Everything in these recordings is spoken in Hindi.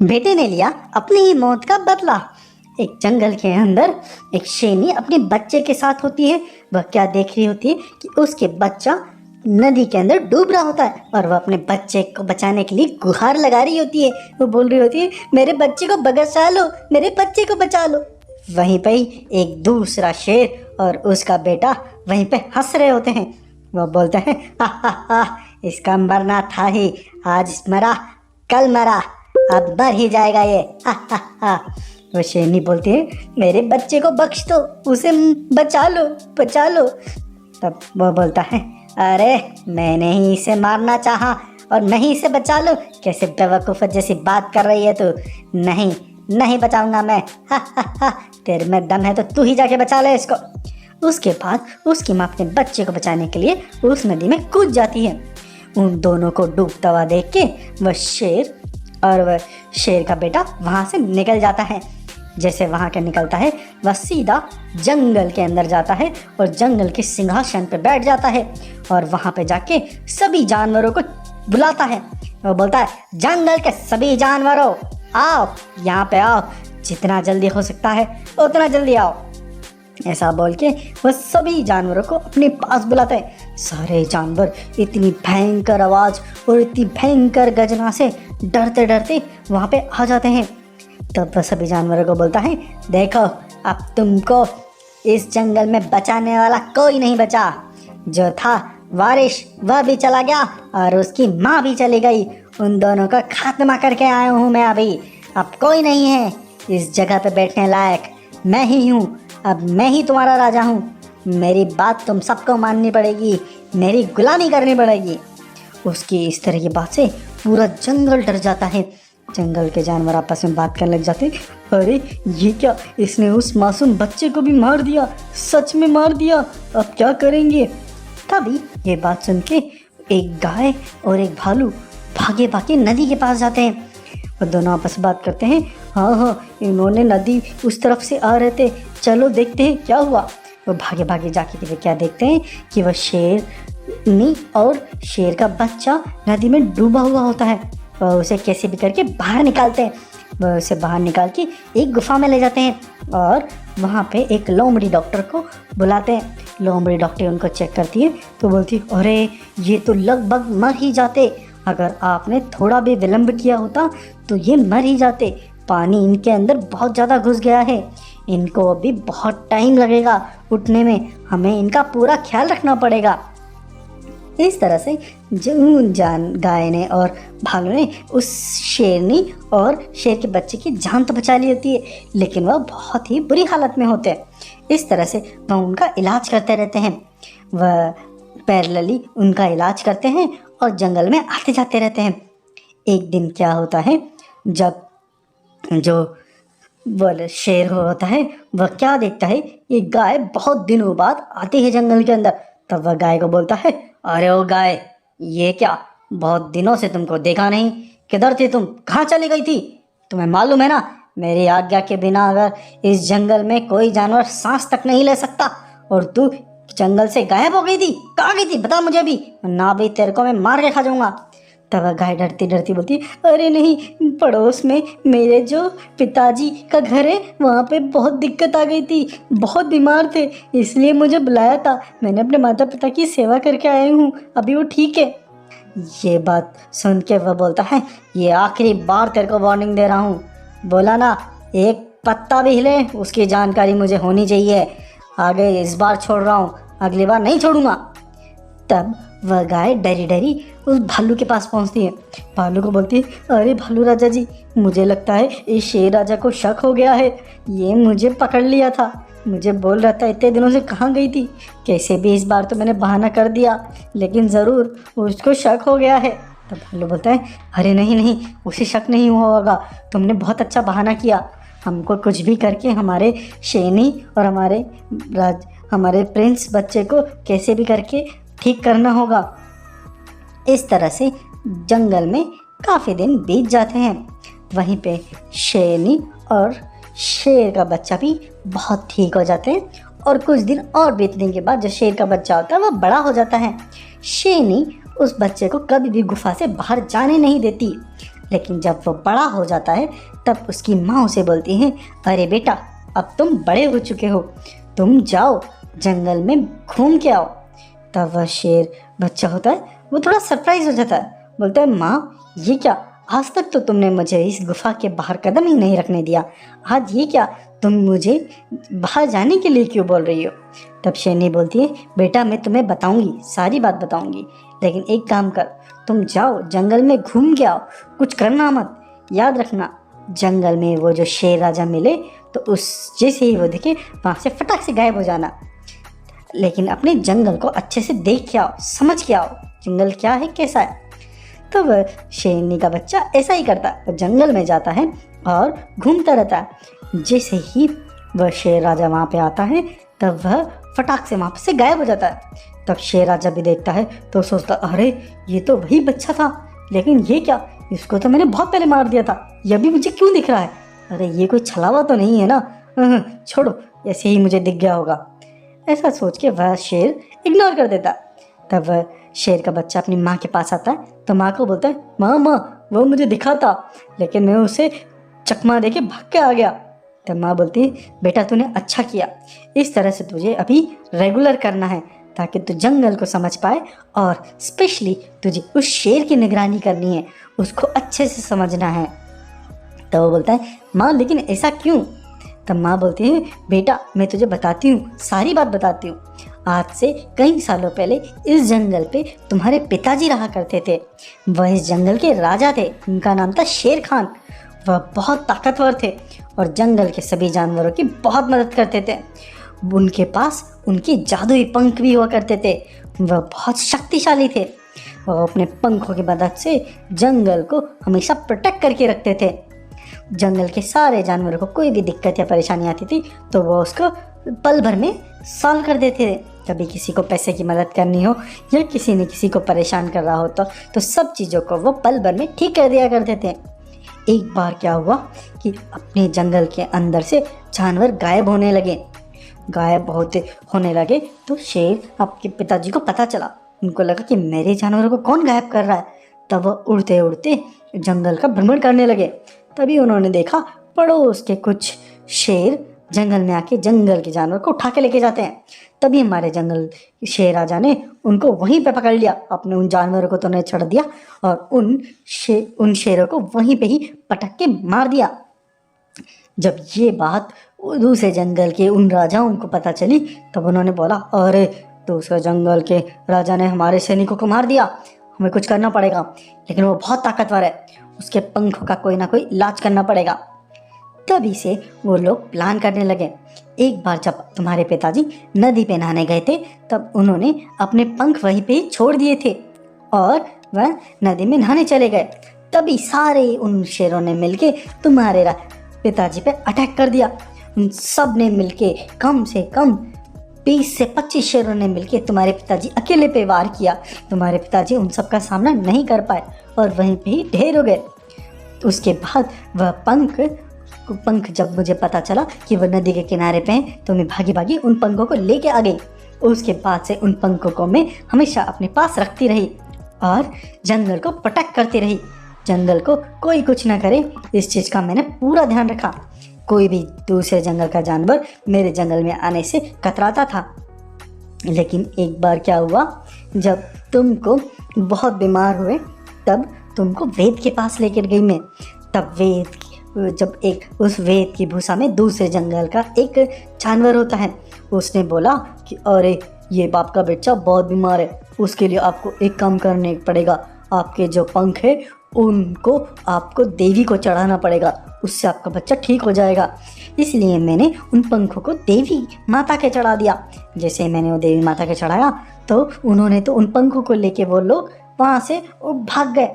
बेटे ने लिया अपनी ही मौत का बदला। एक जंगल के अंदर एक शेरनी अपने बच्चे के साथ होती है। वह क्या देख रही होती है कि उसके बच्चा नदी के अंदर डूब रहा होता है और वह अपने बच्चे को बचाने के लिए गुहार लगा रही होती है। वो बोल रही होती है, मेरे बच्चे को बचा लो, मेरे बच्चे को बचा लो। वहीं पे ही एक दूसरा शेर और उसका बेटा वहीं पे हंस रहे होते हैं। वो बोलते हैं, हा हा हा, इसका मरना था ही, आज मरा कल मरा, अब मर ही जाएगा ये, हा हा हा। वो शेरनी बोलती है, मेरे बच्चे को बख्श दो, उसे बचा लो बचा लो। तब वो बोलता है, अरे मैंने ही इसे मारना चाहा और मैं ही इसे बचा लूं। कैसे बेवकूफ़ जैसी बात कर रही है तू। नहीं नहीं बचाऊंगा मैं, हा हा हा। तेरे में दम है तो तू ही जाके बचा ले इसको। उसके बाद उसकी माँ अपने बच्चे को बचाने के लिए उस नदी में कूद जाती है। उन दोनों को डूबता हुआ देख के वह शेर और वह शेर का बेटा वहाँ से निकल जाता है। जैसे वहाँ के निकलता है वह सीधा जंगल के अंदर जाता है और जंगल के सिंहासन पर बैठ जाता है और वहाँ पे जाके सभी जानवरों को बुलाता है। वो बोलता है, जंगल के सभी जानवरों आओ, यहाँ पे आओ, जितना जल्दी हो सकता है उतना जल्दी आओ। ऐसा बोल के वह सभी जानवरों को अपने पास बुलाता है। सारे जानवर इतनी भयंकर आवाज़ और इतनी भयंकर गर्जना से डरते डरते वहाँ पे आ जाते हैं। तब वह सभी जानवरों को बोलता है, देखो अब तुमको इस जंगल में बचाने वाला कोई नहीं बचा। जो था वारिश वह भी चला गया और उसकी माँ भी चली गई। उन दोनों का खात्मा करके आया हूँ मैं अभी। अब कोई नहीं है इस जगह पे बैठने लायक, मैं ही हूँ। अब मैं ही तुम्हारा राजा हूँ। मेरी बात तुम सबको माननी पड़ेगी, मेरी गुलामी करनी पड़ेगी। उसकी इस तरह की बात से पूरा जंगल डर जाता है। जंगल के जानवर आपस में बात करने लग जाते हैं, अरे ये क्या, इसने उस मासूम बच्चे को भी मार दिया, सच में मार दिया, अब क्या करेंगे। तभी ये बात सुन के एक गाय और एक भालू भागे भागे नदी के पास जाते हैं। वो दोनों आपस में बात करते हैं, हाँ इन्होंने नदी उस तरफ से आ रहे थे, चलो देखते हैं क्या हुआ। वो भागे भागे जाके वे क्या देखते हैं कि वह शेरनी और शेर का बच्चा नदी में डूबा हुआ होता है। वह उसे कैसे भी करके बाहर निकालते हैं। वह उसे बाहर निकाल के एक गुफा में ले जाते हैं और वहाँ पे एक लोमड़ी डॉक्टर को बुलाते हैं। लोमड़ी डॉक्टर उनको चेक करती है तो बोलती है, अरे ये तो लगभग मर ही जाते, अगर आपने थोड़ा भी विलम्ब किया होता तो ये मर ही जाते। पानी इनके अंदर बहुत ज़्यादा घुस गया है, इनको अभी बहुत टाइम लगेगा उठने में, हमें इनका पूरा ख्याल रखना पड़ेगा। इस तरह से गाय ने और भालू ने उस शेरनी और शेर के बच्चे की जान तो बचा ली होती है, लेकिन वह बहुत ही बुरी हालत में होते हैं। इस तरह से वह उनका इलाज करते रहते हैं। वह पैरेलली उनका इलाज करते हैं और जंगल में आते जाते रहते हैं। एक दिन क्या होता है, जब जो वह शेर होता है वह क्या देखता है, ये गाय बहुत दिनों बाद आती है जंगल के अंदर। तब वह गाय को बोलता है, अरे ओ गाय, ये क्या, बहुत दिनों से तुमको देखा नहीं, किधर थी तुम, कहाँ चली गई थी। तुम्हें मालूम है ना, मेरी आज्ञा के बिना अगर इस जंगल में कोई जानवर सांस तक नहीं ले सकता, और तू जंगल से गायब हो गई थी, कहाँ गई थी बता मुझे भी, ना भी तेरे को मैं मार के खा जाऊंगा। तब गाय डरती डरती बोलती, अरे नहीं, पड़ोस में मेरे जो पिताजी का घर है वहाँ पे बहुत दिक्कत आ गई थी, बहुत बीमार थे, इसलिए मुझे बुलाया था, मैंने अपने माता पिता की सेवा करके आई हूँ, अभी वो ठीक है। ये बात सुन के वह बोलता है, ये आखिरी बार तेरे को वार्निंग दे रहा हूँ, बोला ना एक पत्ता भी हिले उसकी जानकारी मुझे होनी चाहिए, आगे इस बार छोड़ रहा हूँ, अगली बार नहीं छोड़ूंगा। तब वह गाय डरी डरी उस भालू के पास पहुंचती है। भालू को बोलती है, अरे भालू राजा जी, मुझे लगता है इस शेर राजा को शक हो गया है, ये मुझे पकड़ लिया था, मुझे बोल रहा था इतने दिनों से कहाँ गई थी, कैसे भी इस बार तो मैंने बहाना कर दिया, लेकिन ज़रूर उसको शक हो गया है। तब भालू बोलता है, अरे नहीं नहीं, उसे शक नहीं हुआ होगा, तुमने बहुत अच्छा बहाना किया, हमको कुछ भी करके हमारे शेरनी और हमारे प्रिंस बच्चे को कैसे भी करके ठीक करना होगा। इस तरह से जंगल में काफ़ी दिन बीत जाते हैं। वहीं पे शेरनी और शेर का बच्चा भी बहुत ठीक हो जाते हैं और कुछ दिन और बीतने के बाद जो शेर का बच्चा होता है वह बड़ा हो जाता है। शेरनी उस बच्चे को कभी भी गुफा से बाहर जाने नहीं देती। लेकिन जब वो बड़ा हो जाता है तब उसकी माँ उसे बोलती है, अरे बेटा अब तुम बड़े हो चुके हो, तुम जाओ जंगल में घूम के आओ। तब वह शेर बच्चा होता है वो थोड़ा सरप्राइज हो जाता है, बोलता है, माँ ये क्या, आज तक तो तुमने मुझे इस गुफा के बाहर कदम ही नहीं रखने दिया, आज ये क्या, तुम मुझे बाहर जाने के लिए क्यों बोल रही हो। तब शेरनी बोलती है, बेटा मैं तुम्हें बताऊंगी, सारी बात बताऊंगी, लेकिन एक काम कर, तुम जाओ जंगल में घूम के आओ, कुछ करना मत, याद रखना। जंगल में वो जो शेर राजा मिले तो उस जैसे ही वो दिखे वहाँ से फटाक से गायब हो जाना, लेकिन अपने जंगल को अच्छे से देख के आओ, समझ के आओ जंगल क्या है कैसा है। तो वह शेरनी का बच्चा ऐसा ही करता है, वो जंगल में जाता है और घूमता रहता है। जैसे ही वह शेर राजा वहाँ पे आता है तब वह फटाक से वहाँ से गायब हो जाता है। तब शेर राजा भी देखता है तो सोचता, अरे ये तो वही बच्चा था, लेकिन ये क्या, इसको तो मैंने बहुत पहले मार दिया था, यह भी मुझे क्यों दिख रहा है, अरे ये कोई छलावा तो नहीं है ना, छोड़ो ऐसे ही मुझे दिख गया होगा। ऐसा सोच के वह शेर इग्नोर कर देता। तब वह शेर का बच्चा अपनी माँ के पास आता है तो माँ को बोलता है, माँ वो मुझे दिखा था, लेकिन मैं उसे चकमा दे के भाग के आ गया। तब माँ बोलती है, बेटा तूने अच्छा किया, इस तरह से तुझे अभी रेगुलर करना है ताकि तू जंगल को समझ पाए, और स्पेशली तुझे उस शेर की निगरानी करनी है, उसको अच्छे से समझना है। तो वो बोलता है, माँ लेकिन ऐसा क्यों। तब माँ बोलती है, बेटा मैं तुझे बताती हूँ, सारी बात बताती हूँ। आज से कई सालों पहले इस जंगल पे तुम्हारे पिताजी रहा करते थे। वह इस जंगल के राजा थे, उनका नाम था शेर खान। वह बहुत ताकतवर थे और जंगल के सभी जानवरों की बहुत मदद करते थे। उनके पास उनके जादुई पंख भी हुआ करते थे। वह बहुत शक्तिशाली थे। वह अपने पंखों की मदद से जंगल को हमेशा प्रोटेक्ट करके रखते थे। जंगल के सारे जानवरों को कोई भी दिक्कत या परेशानी आती थी तो वो उसको पल भर में सॉल्व कर देते थे। कभी किसी को पैसे की मदद करनी हो या किसी ने किसी को परेशान कर रहा हो तो सब चीज़ों को वो पल भर में ठीक कर दिया करते थे। एक बार क्या हुआ कि अपने जंगल के अंदर से जानवर गायब होने लगे तो शेर आपके पिताजी को पता चला। उनको लगा कि मेरे जानवरों को कौन गायब कर रहा है। तब वो उड़ते उड़ते जंगल का भ्रमण करने लगे। तभी उन्होंने देखा पड़ोस के कुछ शेर जंगल में आके जंगल के जानवर को उठा के लेके जाते हैं। तभी हमारे जंगल शेर राजा ने उनको वहीं पे पकड़ लिया। अपने उन जानवरों को तो नहीं छोड़ दिया और उन शेरों को वहीं पे ही पटक के मार दिया। जब ये बात दूसरे जंगल के उन राजाओं को पता चली तब उन्होंने बोला, अरे दूसरे जंगल के राजा ने हमारे सैनिकों को मार दिया, हमें कुछ करना पड़ेगा, लेकिन वो बहुत ताकतवर है, उसके पंखों का कोई ना कोई इलाज करना पड़ेगा। तभी से वो लोग प्लान करने लगे। एक बार जब तुम्हारे पिताजी नदी पे नहाने गए थे तब उन्होंने अपने पंख वहीं पे ही छोड़ दिए थे और वह नदी में नहाने चले गए। तभी सारे उन शेरों ने मिलके तुम्हारे पिताजी पे अटैक कर दिया। उन सब ने मिलके कम से कम 20 से 25 शेरों ने मिलके तुम्हारे पिताजी अकेले पे वार किया। तुम्हारे पिताजी उन सब का सामना नहीं कर पाए और वहीं पे ही ढेर हो गए। उसके बाद वह पंख जब मुझे पता चला कि वह नदी के किनारे पे हैं तो मैं भागी भागी उन पंखों को लेके आ गई। उसके बाद से उन पंखों को मैं हमेशा अपने पास रखती रही और जंगल को प्रोटेक्ट करती रही। जंगल को कोई कुछ ना करे इस चीज़ का मैंने पूरा ध्यान रखा। कोई भी दूसरे जंगल का जानवर मेरे जंगल में आने से कतराता था। लेकिन एक बार क्या हुआ, जब तुमको बहुत बीमार हुए तब तुमको वेद के पास लेकर गई मैं। तब उस वेद की भूसा में दूसरे जंगल का एक जानवर होता है, उसने बोला कि अरे ये बाप का बच्चा बहुत बीमार है, उसके लिए आपको एक काम करने पड़ेगा, आपके जो पंख है उनको आपको देवी को चढ़ाना पड़ेगा, उससे आपका बच्चा ठीक हो जाएगा। इसलिए मैंने उन पंखों को देवी माता के चढ़ा दिया। जैसे मैंने वो देवी माता के चढ़ाया तो उन्होंने तो उन पंखों को लेके वो लोग वहाँ से भाग गए।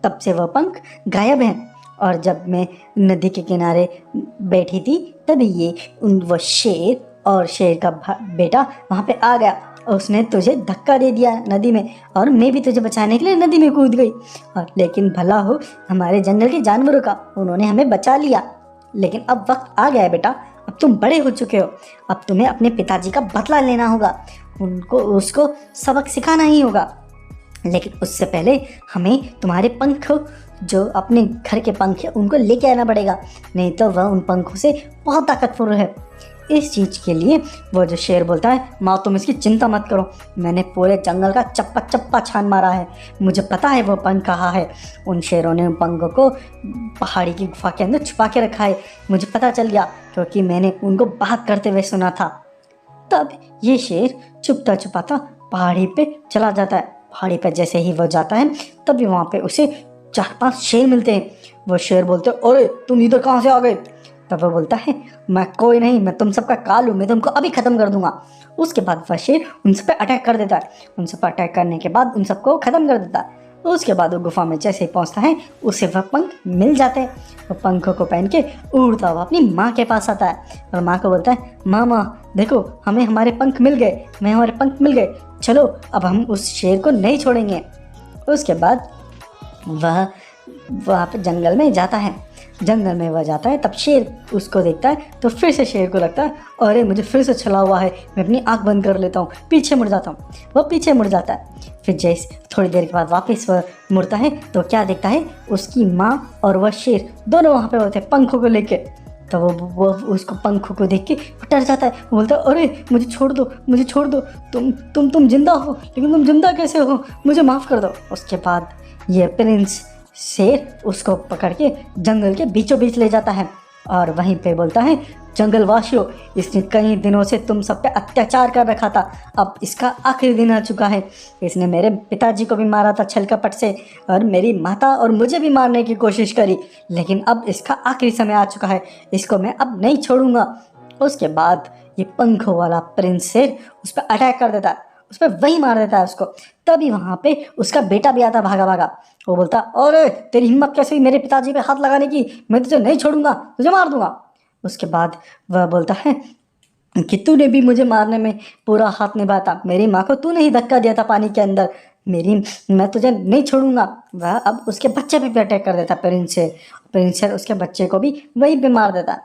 तब से वह पंख गायब हैं। और जब मैं नदी के किनारे बैठी थी तभी वो शेर और शेर का बेटा वहाँ पे आ गया और उसने तुझे धक्का दे दिया नदी में और मैं भी तुझे बचाने के लिए नदी में कूद गई। और लेकिन भला हो हमारे जंगल के जानवरों का, उन्होंने हमें बचा लिया। लेकिन अब वक्त आ गया है बेटा, अब तुम बड़े हो चुके हो, अब तुम्हें अपने पिताजी का बदला लेना होगा, उसको सबक सिखाना ही होगा। लेकिन उससे पहले हमें तुम्हारे पंख जो अपने घर के पंख है उनको लेके आना पड़ेगा, नहीं तो वह उन पंखों से बहुत ताकतवर है। इस चीज़ के लिए वो जो शेर बोलता है, माँ तुम इसकी चिंता मत करो, मैंने पूरे जंगल का चप्पा चप्पा छान मारा है, मुझे पता है वो पंख कहाँ है। उन शेरों ने उन पंखों को पहाड़ी की गुफा के अंदर छुपा के रखा है, मुझे पता चल गया क्योंकि मैंने उनको बात करते हुए सुना था। तब ये शेर छुपता छुपाता पहाड़ी पे चला जाता है। पहाड़ी पे जैसे ही वो जाता है तभी वहाँ पे उसे 4-5 शेर मिलते हैं। वो शेर बोलते हैं, अरे तुम इधर कहाँ से आ गए? तब वो बोलता है, मैं कोई नहीं, मैं तुम सबका काल हूँ, मैं तुमको अभी ख़त्म कर दूंगा। उसके बाद वह शेर उन सब पे अटैक कर देता है। उन सब पर अटैक करने के बाद उन सबको ख़त्म कर देता है। उसके बाद वो गुफा में जैसे ही पहुँचता है उसे वह पंख मिल जाते हैं। वो पंखों को पहन के उड़ता हुआ अपनी माँ के पास आता है और माँ को बोलता है, माँ देखो हमें हमारे पंख मिल गए, हमारे पंख मिल गए, चलो अब हम उस शेर को नहीं छोड़ेंगे। उसके बाद वह वहाँ पे जंगल में जाता है। जंगल में वह जाता है तब शेर उसको देखता है तो फिर से शेर को लगता है, अरे मुझे फिर से छला हुआ है, मैं अपनी आँख बंद कर लेता हूँ, पीछे मुड़ जाता हूँ। वह पीछे मुड़ जाता है। फिर जैसे थोड़ी देर के बाद वापस वह मुड़ता है तो क्या देखता है, उसकी माँ और वह शेर दोनों वहाँ पे होते हैं पंखों को लेके। तो वो उसको पंखों को देख के डर जाता है। वो बोलता है, अरे मुझे छोड़ दो, मुझे छोड़ दो, तुम जिंदा हो, लेकिन तुम जिंदा कैसे हो, मुझे माफ़ कर दो। उसके बाद ये प्रिंस शेर उसको पकड़ के जंगल के बीचों बीच ले जाता है और वहीं पे बोलता है, जंगल वासियों, इसने कई दिनों से तुम सब पे अत्याचार कर रखा था, अब इसका आखिरी दिन आ चुका है। इसने मेरे पिताजी को भी मारा था छल कपट से और मेरी माता और मुझे भी मारने की कोशिश करी, लेकिन अब इसका आखिरी समय आ चुका है, इसको मैं अब नहीं छोड़ूंगा। उसके बाद ये पंखों वाला प्रिंस शेर उस पर अटैक कर देता है, उस पर वही मार देता है उसको। तभी वहाँ पे उसका बेटा भी आता भागा भागा। वो बोलता, अरे तेरी हिम्मत कैसे हुई मेरे पिताजी पे हाथ लगाने की, मैं तुझे नहीं छोड़ूंगा, तुझे मार दूंगा। उसके बाद वह बोलता है कि तूने भी मुझे मारने में पूरा हाथ निभाया था, मेरी माँ को तूने ही धक्का दिया था पानी के अंदर, मैं तुझे नहीं छोड़ूंगा। वह अब उसके बच्चे पे भी अटैक कर देता प्रिंस शेर उसके बच्चे को भी वहीं पे मार देता।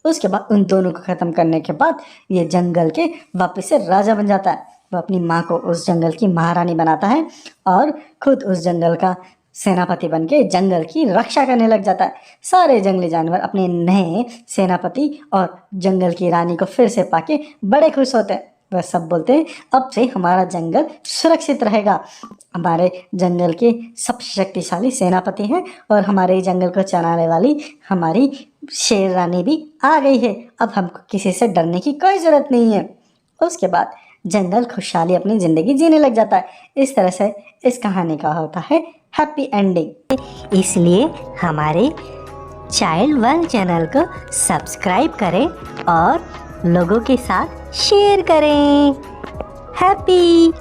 उसके बाद उन दोनों को ख़त्म करने के बाद ये जंगल के वापस से राजा बन जाता है। वह अपनी माँ को उस जंगल की महारानी बनाता है और खुद उस जंगल का सेनापति बन के जंगल की रक्षा करने लग जाता है। सारे जंगली जानवर अपने नए सेनापति और जंगल की रानी को फिर से पाके बड़े खुश होते हैं। वह सब बोलते हैं, अब से हमारा जंगल सुरक्षित रहेगा, हमारे जंगल के सबसे शक्तिशाली सेनापति हैं और हमारे जंगल को चलाने वाली हमारी शेर रानी भी आ गई है, अब हमको किसी से डरने की कोई ज़रूरत नहीं है। उसके बाद जंगल खुशहाली अपनी ज़िंदगी जीने लग जाता है। इस तरह से इस कहानी का होता है हैप्पी एंडिंग। इसलिए हमारे चाइल्ड वर्ल्ड चैनल को सब्सक्राइब करें और लोगों के साथ शेयर करें। हैप्पी